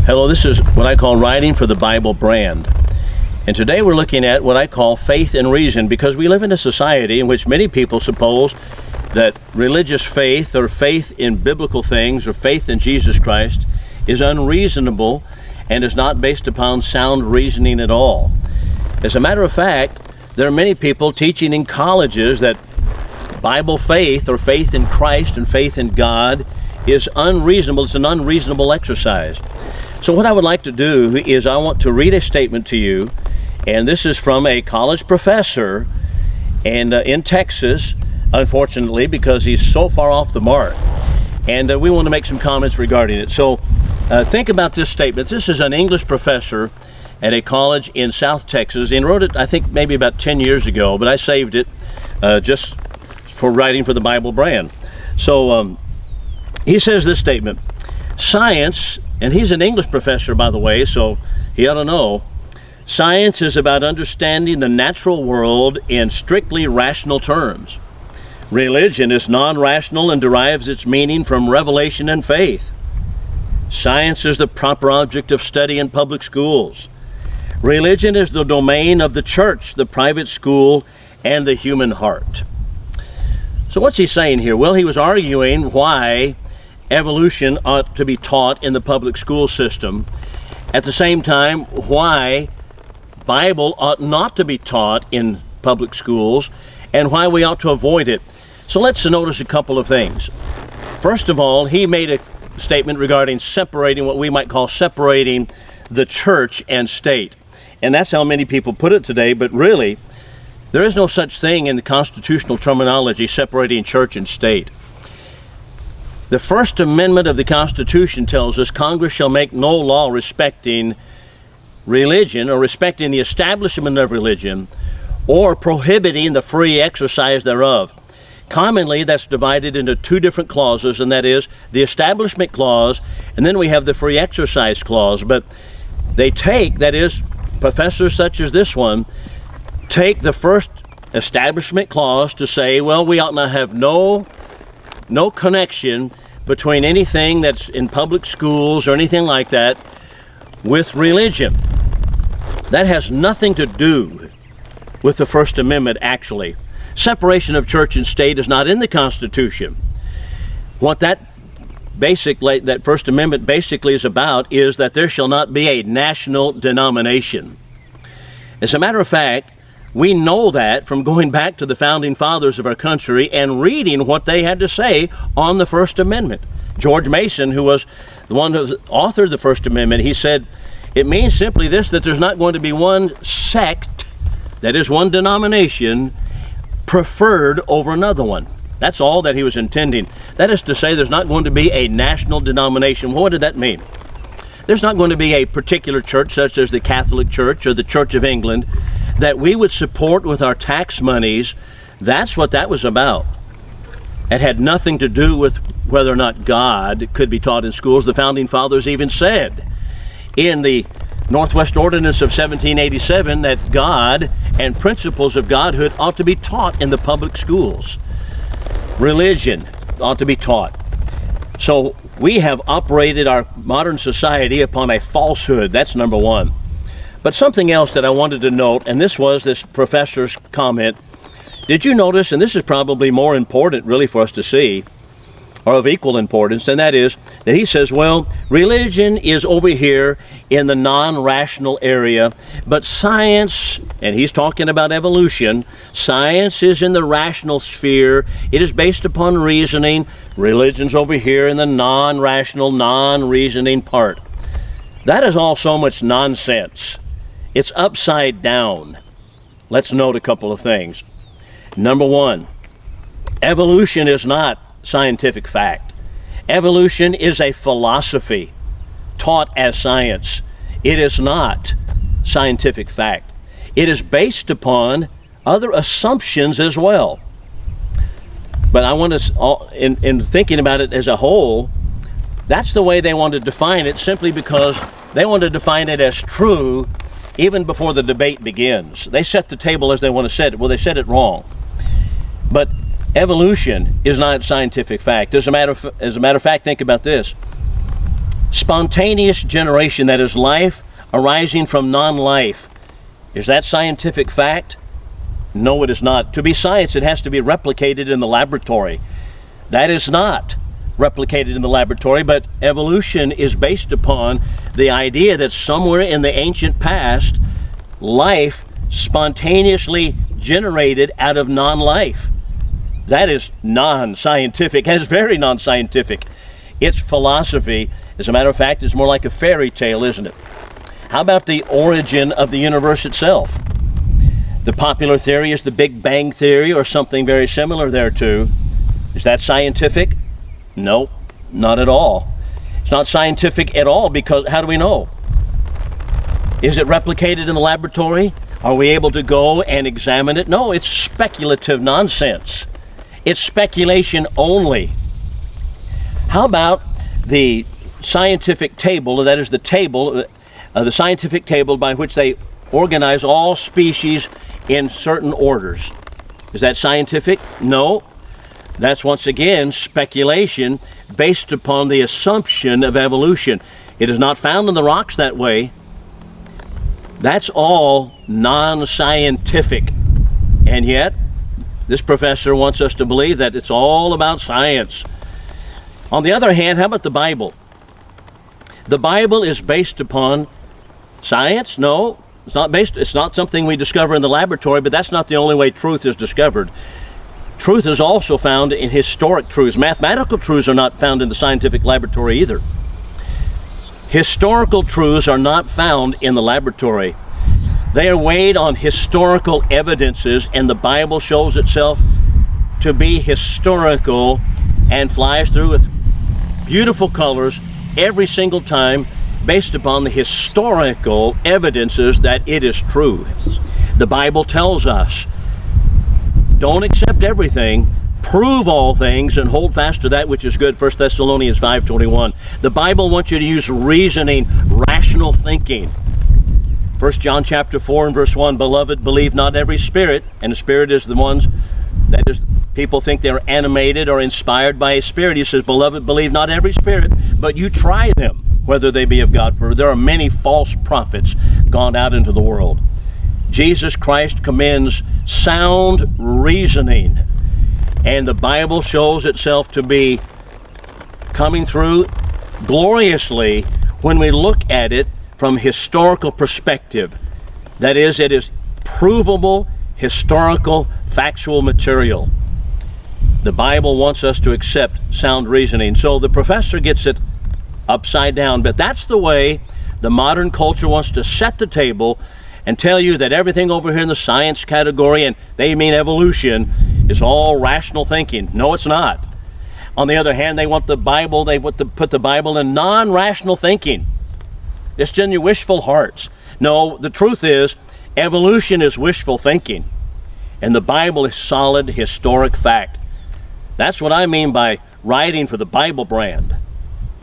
Hello, this is what I call Writing for the Bible brand. And today we're looking at what I call faith and reason, because we live in a society in which many people suppose that religious faith or faith in biblical things or faith in Jesus Christ is unreasonable and is not based upon sound reasoning at all. As a matter of fact, there are many people teaching in colleges that Bible faith or faith in Christ and faith in God is unreasonable. It's an unreasonable exercise. So what I would like to do is I want to read a statement to you, and this is from a college professor and in Texas, unfortunately, because he's so far off the mark. And we want to make some comments regarding it. So think about this statement. This is an English professor at a college in South Texas, and wrote it, I think, maybe about 10 years ago, but I saved it just for Writing for the Bible brand. So he says this statement: science, and he's an English professor, by the way, so he ought to know, science is about understanding the natural world in strictly rational terms. Religion is non-rational and derives its meaning from revelation and faith. Science is the proper object of study in public schools. Religion is the domain of the church, the private school, and the human heart. So what's he saying here? Well, he was arguing why evolution ought to be taught in the public school system. At the same time, why Bible ought not to be taught in public schools, and why we ought to avoid it. So let's notice a couple of things. First of all, he made a statement regarding separating, what we might call separating the church and state. And that's how many people put it today, but really, there is no such thing in the constitutional terminology separating church and state. The First Amendment of the Constitution tells us Congress shall make no law respecting religion or respecting the establishment of religion or prohibiting the free exercise thereof. Commonly, that's divided into two different clauses, and that is the Establishment Clause, and then we have the Free Exercise Clause. But they take, that is, professors such as this one, take the first Establishment Clause to say, well, we ought not have no connection between anything that's in public schools or anything like that with religion. That has nothing to do with the First Amendment, actually. Separation of church and state is not in the Constitution. What that First Amendment basically is about is that there shall not be a national denomination. As a matter of fact, we know that from going back to the founding fathers of our country and reading what they had to say on the First Amendment. George Mason, who was the one who authored the First Amendment, he said, it means simply this, that there's not going to be one sect, that is one denomination, preferred over another one. That's all that he was intending. That is to say, there's not going to be a national denomination. What did that mean? There's not going to be a particular church, such as the Catholic Church or the Church of England, that we would support with our tax monies. That's what that was about. It had nothing to do with whether or not God could be taught in schools. The founding fathers even said in the Northwest Ordinance of 1787 that God and principles of Godhood ought to be taught in the public schools. Religion ought to be taught. So we have operated our modern society upon a falsehood. That's number one. But something else that I wanted to note, and this was this professor's comment. Did you notice, and this is probably more important really for us to see, or of equal importance, and that is that he says, well, religion is over here in the non-rational area, but science, and he's talking about evolution, science is in the rational sphere. It is based upon reasoning. Religion's over here in the non-rational, non-reasoning part. That is all so much nonsense. It's upside down. Let's note a couple of things. Number one, evolution is not scientific fact. Evolution is a philosophy taught as science. It is not scientific fact. It is based upon other assumptions as well. But I want to, in thinking about it as a whole, that's the way they want to define it, simply because they want to define it as true even before the debate begins. They set the table as they want to set it. Well, they said it wrong. But evolution is not scientific fact. As a matter of fact, think about this. Spontaneous generation, that is life arising from non-life. Is that scientific fact? No, it is not. To be science, it has to be replicated in the laboratory. That is not replicated in the laboratory, but evolution is based upon the idea that somewhere in the ancient past, life spontaneously generated out of non-life. That is non-scientific. That is very non-scientific. It's philosophy. As a matter of fact, it's more like a fairy tale, isn't it? How about the origin of the universe itself? The popular theory is the Big Bang Theory or something very similar thereto. Is that scientific? No, not at all. It's not scientific at all because how do we know? Is it replicated in the laboratory? Are we able to go and examine it? No, it's speculative nonsense. It's speculation only. How about the scientific table, that is the table, the scientific table by which they organize all species in certain orders? Is that scientific? No. That's once again speculation based upon the assumption of evolution. It is not found in the rocks that way. That's all non-scientific. And yet, this professor wants us to believe that it's all about science. On the other hand, how about the Bible? The Bible is based upon science? No, it's not something we discover in the laboratory, but that's not the only way truth is discovered. Truth is also found in historic truths. Mathematical truths are not found in the scientific laboratory either. Historical truths are not found in the laboratory. They are weighed on historical evidences, and the Bible shows itself to be historical and flies through with beautiful colors every single time based upon the historical evidences that it is true. The Bible tells us, don't accept everything, prove all things, and hold fast to that which is good. 1 Thessalonians 5:21. The Bible wants you to use reasoning, rational thinking. 1 John chapter 4 and verse 1, beloved, believe not every spirit, and the spirit is the ones, that is, people think they're animated or inspired by a spirit. He says, beloved, believe not every spirit, but you try them, whether they be of God, for there are many false prophets gone out into the world. Jesus Christ commends sound reasoning, and the Bible shows itself to be coming through gloriously when we look at it from historical perspective. That is, it is provable, historical, factual material. The Bible wants us to accept sound reasoning. So the professor gets it upside down, but that's the way the modern culture wants to set the table and tell you that everything over here in the science category, and they mean evolution, is all rational thinking. No, it's not. On the other hand, they want the Bible, they want to put the Bible in non-rational thinking. It's in your wishful hearts. No, the truth is, evolution is wishful thinking, and the Bible is solid historic fact. That's what I mean by writing for the Bible brand.